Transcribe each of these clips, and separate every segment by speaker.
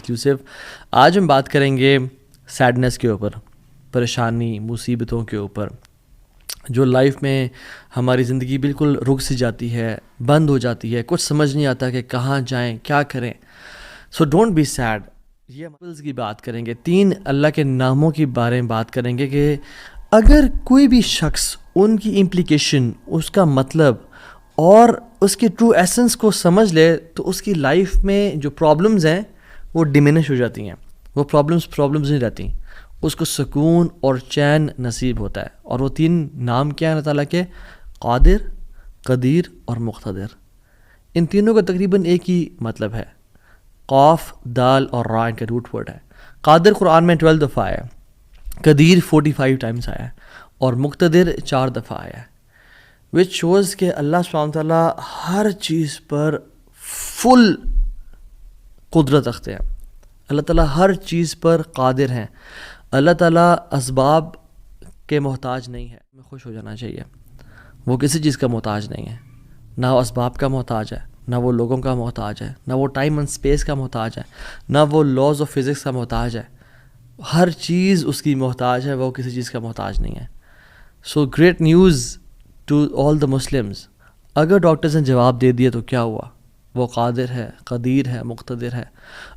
Speaker 1: Exclusive. آج ہم بات کریں گے سیڈنس کے اوپر، پریشانی، مصیبتوں کے اوپر، جو لائف میں ہماری زندگی بالکل رک سی جاتی ہے، بند ہو جاتی ہے، کچھ سمجھ نہیں آتا کہ کہاں جائیں، کیا کریں. So don't be sad. یہ ہم کی بات کریں گے، 3 اللہ کے ناموں کے بارے میں بات کریں گے کہ اگر کوئی بھی شخص ان کی امپلیکیشن، اس کا مطلب اور اس کی ٹرو ایسنس کو سمجھ لے تو اس کی لائف میں جو پرابلمز ہیں وہ ڈیمینش ہو جاتی ہیں. وہ پرابلمز نہیں رہتی، اس کو سکون اور چین نصیب ہوتا ہے. اور وہ 3 نام کیا ہیں اللہ تعالیٰ کے؟ قادر، قدیر اور مقتدر. ان تینوں کا تقریباً ایک ہی مطلب ہے. قاف، دال اور را ان کا روٹ ورڈ ہے. قادر قرآن میں 12 دفعہ آیا ہے، قدیر 45 ٹائمز آیا ہے اور مقتدر 4 دفعہ آیا ہے. وچ شوز کہ اللہ سبحانہ وتعالیٰ ہر چیز پر فل قدرت رکھتے ہیں. اللہ تعالیٰ ہر چیز پر قادر ہیں. اللہ تعالیٰ اسباب کے محتاج نہیں ہے. ہمیں خوش ہو جانا چاہیے. وہ کسی چیز کا محتاج نہیں ہے، نہ وہ اسباب کا محتاج ہے، نہ وہ لوگوں کا محتاج ہے، نہ وہ ٹائم اینڈ اسپیس کا محتاج ہے، نہ وہ لاز آف فزکس کا محتاج ہے. ہر چیز اس کی محتاج ہے، وہ کسی چیز کا محتاج نہیں ہے. So great news to all the Muslims. اگر ڈاکٹرز نے جواب دے دیا تو کیا ہوا؟ وہ قادر ہے، قدیر ہے، مقتدر ہے.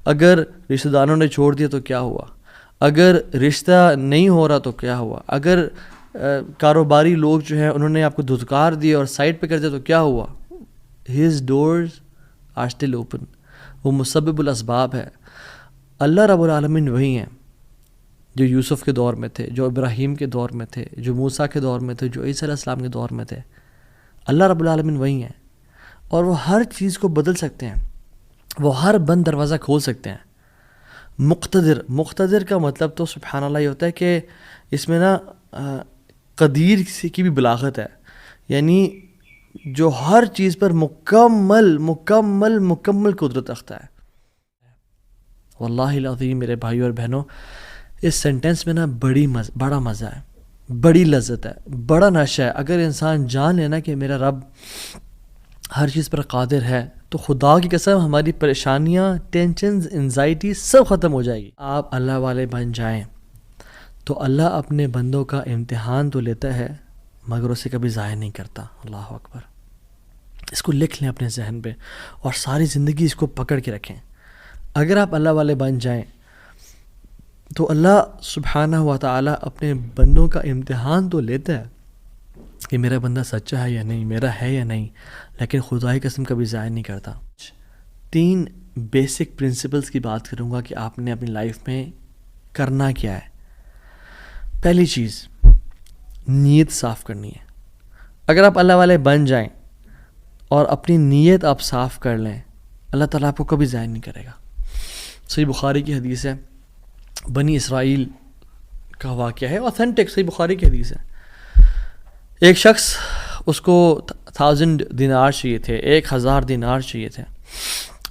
Speaker 1: اگر رشتہ داروں نے چھوڑ دیا تو کیا ہوا؟ اگر رشتہ نہیں ہو رہا تو کیا ہوا؟ اگر کاروباری لوگ جو ہیں انہوں نے آپ کو دھتکار دیا اور سائڈ پہ کر دیا تو کیا ہوا؟ His doors are still open. وہ مسبب الاسباب ہے. اللہ رب العالمین وہی ہیں جو یوسف کے دور میں تھے، جو ابراہیم کے دور میں تھے، جو موسیٰ کے دور میں تھے، جو عیسیٰ علیہ السلام کے دور میں تھے. اللہ رب العالمین وہی ہیں اور وہ ہر چیز کو بدل سکتے ہیں. وہ ہر بند دروازہ کھول سکتے ہیں. مقتدر کا مطلب تو سبحان اللہ یہ ہوتا ہے کہ اس میں نا قدیر کی بھی بلاغت ہے، یعنی جو ہر چیز پر مکمل قدرت رکھتا ہے. واللہ العظیم میرے بھائیو اور بہنوں، اس سینٹنس میں نا بڑا مزہ ہے، بڑی لذت ہے، بڑا نشہ ہے. اگر انسان جان لینا کہ میرا رب ہر چیز پر قادر ہے تو خدا کی قسم ہماری پریشانیاں، ٹینشنز، انزائٹی سب ختم ہو جائے گی. آپ اللہ والے بن جائیں تو اللہ اپنے بندوں کا امتحان تو لیتا ہے مگر اسے کبھی ضائع نہیں کرتا. اللہ اکبر. اس کو لکھ لیں اپنے ذہن پہ اور ساری زندگی اس کو پکڑ کے رکھیں. اگر آپ اللہ والے بن جائیں تو اللہ سبحانہ و تعالیٰ اپنے بندوں کا امتحان تو لیتا ہے کہ میرا بندہ سچا ہے یا نہیں، میرا ہے یا نہیں، لیکن خدا کی قسم کبھی ضائع نہیں کرتا. 3 بیسک پرنسپلز کی بات کروں گا کہ آپ نے اپنی لائف میں کرنا کیا ہے. پہلی چیز، نیت صاف کرنی ہے. اگر آپ اللہ والے بن جائیں اور اپنی نیت آپ صاف کر لیں، اللہ تعالیٰ آپ کو کبھی ضائع نہیں کرے گا. صحیح بخاری کی حدیث ہے، بنی اسرائیل کا واقعہ ہے، اوتھینٹک صحیح بخاری کی حدیث ہے. ایک شخص، اس کو 1000 دینار چاہیے تھے، 1000 دینار چاہیے تھے.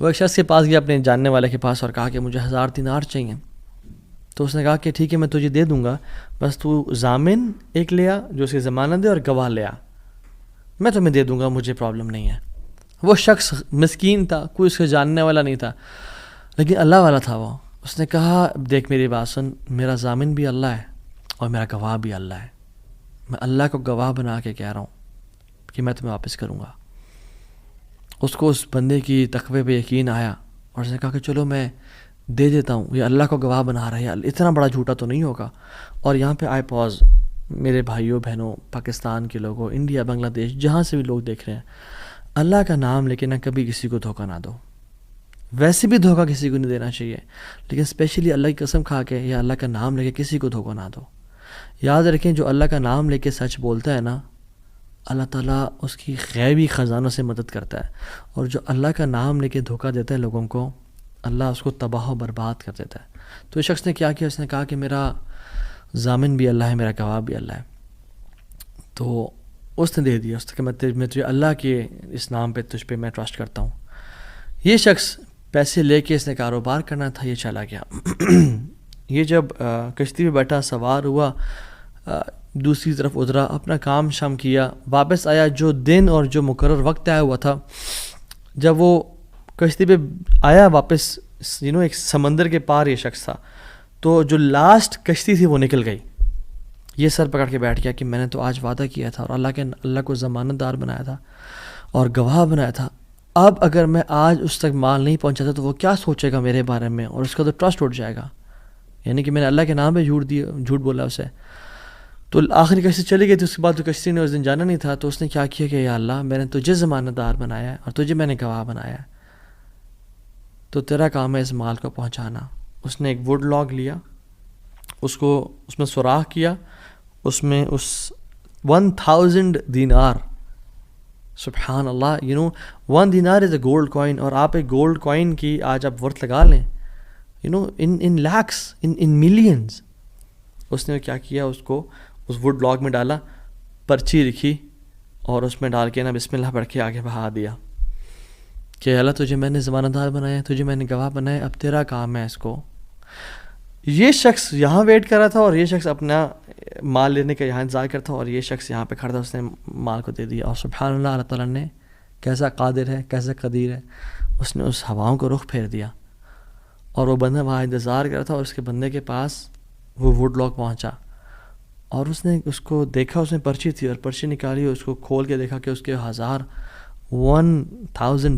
Speaker 1: وہ ایک شخص کے پاس گیا، اپنے جاننے والے کے پاس، اور کہا کہ مجھے 1000 دینار چاہیے. تو اس نے کہا کہ ٹھیک ہے میں تجھے دے دوں گا، بس تو ضامن ایک لے آ جو اس کی ضمانت دے اور گواہ لے آ، میں تمہیں دے دوں گا، مجھے پرابلم نہیں ہے. وہ شخص مسکین تھا، کوئی اس کے جاننے والا نہیں تھا، لیکن اللہ والا تھا وہ. اس نے کہا دیکھ میری بات سن، میرا ضامن بھی اللہ ہے اور میرا گواہ بھی اللہ ہے. میں اللہ کو گواہ بنا کے کہہ رہا ہوں کہ میں تمہیں واپس کروں گا. اس کو اس بندے کی تقوی پہ یقین آیا اور اس نے کہا کہ چلو میں دے دیتا ہوں، یہ اللہ کو گواہ بنا رہا ہے، اتنا بڑا جھوٹا تو نہیں ہوگا. اور یہاں پہ آئے پاز، میرے بھائیوں بہنوں، پاکستان کے لوگوں، انڈیا، بنگلہ دیش، جہاں سے بھی لوگ دیکھ رہے ہیں، اللہ کا نام لے کے نہ کبھی کسی کو دھوکہ نہ دو. ویسے بھی دھوکہ کسی کو نہیں دینا چاہیے، لیکن اسپیشلی اللہ کی قسم کھا کے یا اللہ کا نام لے کے کسی کو دھوکہ نہ دو. یاد رکھیں جو اللہ کا نام لے کے سچ بولتا ہے نا، اللہ تعالیٰ اس کی غیبی خزانوں سے مدد کرتا ہے. اور جو اللہ کا نام لے کے دھوکہ دیتا ہے لوگوں کو، اللہ اس کو تباہ و برباد کر دیتا ہے. تو اس شخص نے کیا کیا؟ اس نے کہا کہ میرا ضامن بھی اللہ ہے، میرا گواہ بھی اللہ ہے. تو اس نے دے دیا، اس نے کہ میں تجھے اللہ کے اس نام پہ تجھ پہ میں ٹرسٹ کرتا ہوں. یہ شخص پیسے لے کے اس نے کاروبار کرنا تھا، یہ چلا گیا. یہ جب کشتی پہ بیٹھا، سوار ہوا، دوسری طرف اترا، اپنا کام شام کیا، واپس آیا. جو دن اور جو مقرر وقت آیا ہوا تھا، جب وہ کشتی پہ آیا واپس ایک سمندر کے پار یہ شخص تھا. تو جو لاسٹ کشتی تھی وہ نکل گئی. یہ سر پکڑ کے بیٹھ گیا کہ میں نے تو آج وعدہ کیا تھا اور اللہ کو ضمانت دار بنایا تھا اور گواہ بنایا تھا. اب اگر میں آج اس تک مال نہیں پہنچاتا تو وہ کیا سوچے گا میرے بارے میں, اور اس کا تو ٹرسٹ اٹھ جائے گا, یعنی کہ میں نے اللہ کے نام پہ جھوٹ بولا اسے. تو آخری کشتی چلی گئی تھی. اس کے بعد تو کشتی نے اس دن جانا نہیں تھا. تو اس نے کیا کیا کہ یا اللہ, میں نے تجھے ضمانت دار بنایا ہے اور تجھے میں نے گواہ بنایا ہے, تو تیرا کام ہے اس مال کو پہنچانا. اس نے ایک ووڈ لاگ لیا, اس میں سوراخ کیا, اس میں اس 1000 دینار, سبحان اللہ, 1 دینار از اے گولڈ کوائن. اور آپ ایک گولڈ کوائن کی آج آپ ورتھ لگا لیں, ان لیکس, ان ملینز. اس نے کیا کیا, اس کو اس ووڈ لاگ میں ڈالا, پرچی لکھی اور اس میں ڈال کے نا بسم اللہ پڑھ کے آگے بہا دیا کہ اللہ تجھے میں نے ضمانت دار بنایا, تجھے میں نے گواہ بنایا, اب تیرا کام ہے اس کو. یہ شخص یہاں ویٹ کر رہا تھا اور یہ شخص اپنا مال لینے کا یہاں انتظار کرتا تھا, اور یہ شخص یہاں پہ کھڑا تھا, اس نے مال کو دے دیا. اور سبحان اللہ, اللہ تعالیٰ نے کیسا قادر ہے, کیسا قدیر ہے, اس نے اس ہواؤں کو رخ پھیر دیا اور وہ بندہ وہاں انتظار کر رہا تھا. اور اس کے بندے کے پاس وہ ووڈ لاگ پہنچا اور اس نے اس کو دیکھا, اس میں پرچی تھی اور پرچی نکالی, اس کو کھول کے دیکھا کہ اس کے 1000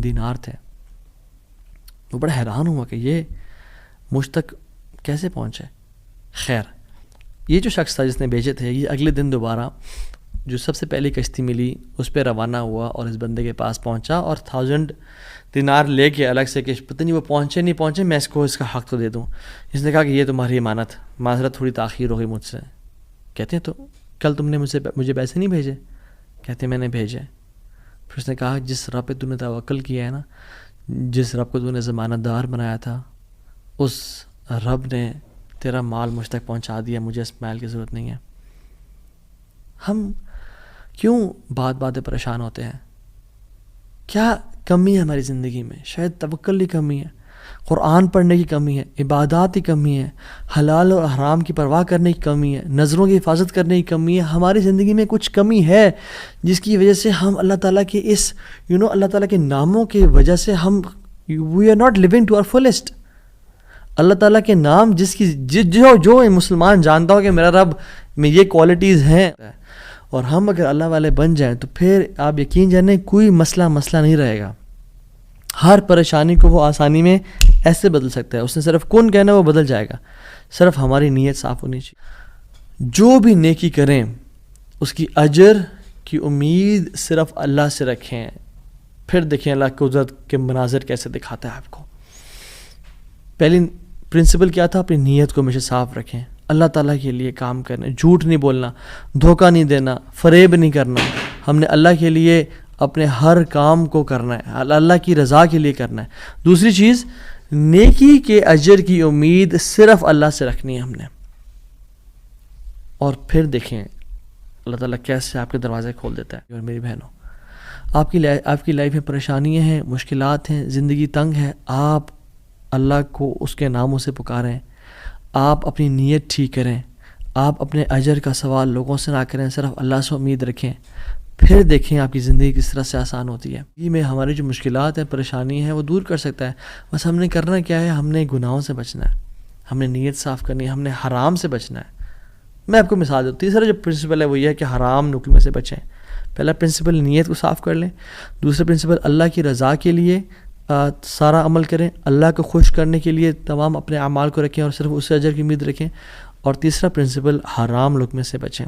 Speaker 1: دینار تھے. وہ بڑا حیران ہوا کہ یہ مجھ تک کیسے پہنچے. خیر, یہ جو شخص تھا جس نے بھیجے تھے, یہ اگلے دن دوبارہ جو سب سے پہلی کشتی ملی اس پہ روانہ ہوا اور اس بندے کے پاس پہنچا اور 1000 دینار لے کے الگ سے کہ پتہ نہیں وہ پہنچے نہیں پہنچے, میں اس کو اس کا حق تو دے دوں. اس نے کہا کہ یہ تمہاری امانت, معذرت تھوڑی تاخیر ہو گئی مجھ سے. کہتے ہیں تو کل تم نے مجھے پیسے نہیں بھیجے؟ کہتے ہیں میں نے بھیجے. پھر اس نے کہا جس رب پہ تو نے توکل کیا ہے نا, جس رب کو تو نے ضمانت دار بنایا تھا, اس رب نے تیرا مال مجھ تک پہنچا دیا, مجھے اس مال کی ضرورت نہیں ہے. ہم کیوں بات پریشان ہوتے ہیں؟ کیا کمی ہے ہماری زندگی میں؟ شاید توکل کی کمی ہے, قرآن پڑھنے کی کمی ہے, عبادات کی کمی ہے, حلال اور حرام کی پرواہ کرنے کی کمی ہے, نظروں کی حفاظت کرنے کی کمی ہے. ہماری زندگی میں کچھ کمی ہے جس کی وجہ سے ہم اللہ تعالیٰ کے اس اللہ تعالیٰ کے ناموں کی وجہ سے ہم we are not living to our fullest. Allah تعالیٰ کے نام جس کی جو مسلمان جانتا ہو کہ میرا رب میں یہ کوالٹیز ہیں, اور ہم اگر اللہ والے بن جائیں تو پھر آپ یقین جانیں کوئی مسئلہ نہیں رہے گا. ہر پریشانی کو وہ آسانی میں ایسے بدل سکتا ہے. اس نے صرف کن کہنا وہ بدل جائے گا, صرف ہماری نیت صاف ہونی چاہیے. جو بھی نیکی کریں اس کی اجر کی امید صرف اللہ سے رکھیں. پھر دیکھیں اللہ قدرت کے مناظر کیسے دکھاتا ہے آپ کو. پہلی پرنسپل کیا تھا؟ اپنی نیت کو ہمیشہ صاف رکھیں, اللہ تعالیٰ کے لیے کام کرنا, جھوٹ نہیں بولنا, دھوکہ نہیں دینا, فریب نہیں کرنا. ہم نے اللہ کے لیے اپنے ہر کام کو کرنا ہے, اللہ کی رضا کے لیے کرنا ہے. دوسری چیز, نیکی کے اجر کی امید صرف اللہ سے رکھنی ہے ہم نے. اور پھر دیکھیں اللہ تعالیٰ کیسے آپ کے دروازے کھول دیتا ہے. اور میری بہنوں, آپ کی لائف میں پریشانیاں ہیں, مشکلات ہیں, زندگی تنگ ہے, آپ اللہ کو اس کے ناموں سے پکاریں, آپ اپنی نیت ٹھیک کریں, آپ اپنے اجر کا سوال لوگوں سے نہ کریں, صرف اللہ سے امید رکھیں. پھر دیکھیں آپ کی زندگی کس طرح سے آسان ہوتی ہے. یہ میں ہماری جو مشکلات ہیں, پریشانی ہیں, وہ دور کر سکتا ہے. بس ہم نے کرنا کیا ہے, ہم نے گناہوں سے بچنا ہے, ہم نے نیت صاف کرنی ہے, ہم نے حرام سے بچنا ہے. میں آپ کو مثال دوں. تیسرا جو پرنسپل ہے وہ یہ ہے کہ حرام نکلنے سے بچیں. پہلا پرنسپل نیت کو صاف کر لیں. دوسرا پرنسپل اللہ کی رضا کے لیے سارا عمل کریں, اللہ کو خوش کرنے کے لیے تمام اپنے اعمال کو رکھیں اور صرف اس سے اجر کی امید رکھیں. اور تیسرا پرنسپل حرام لقمے سے بچیں.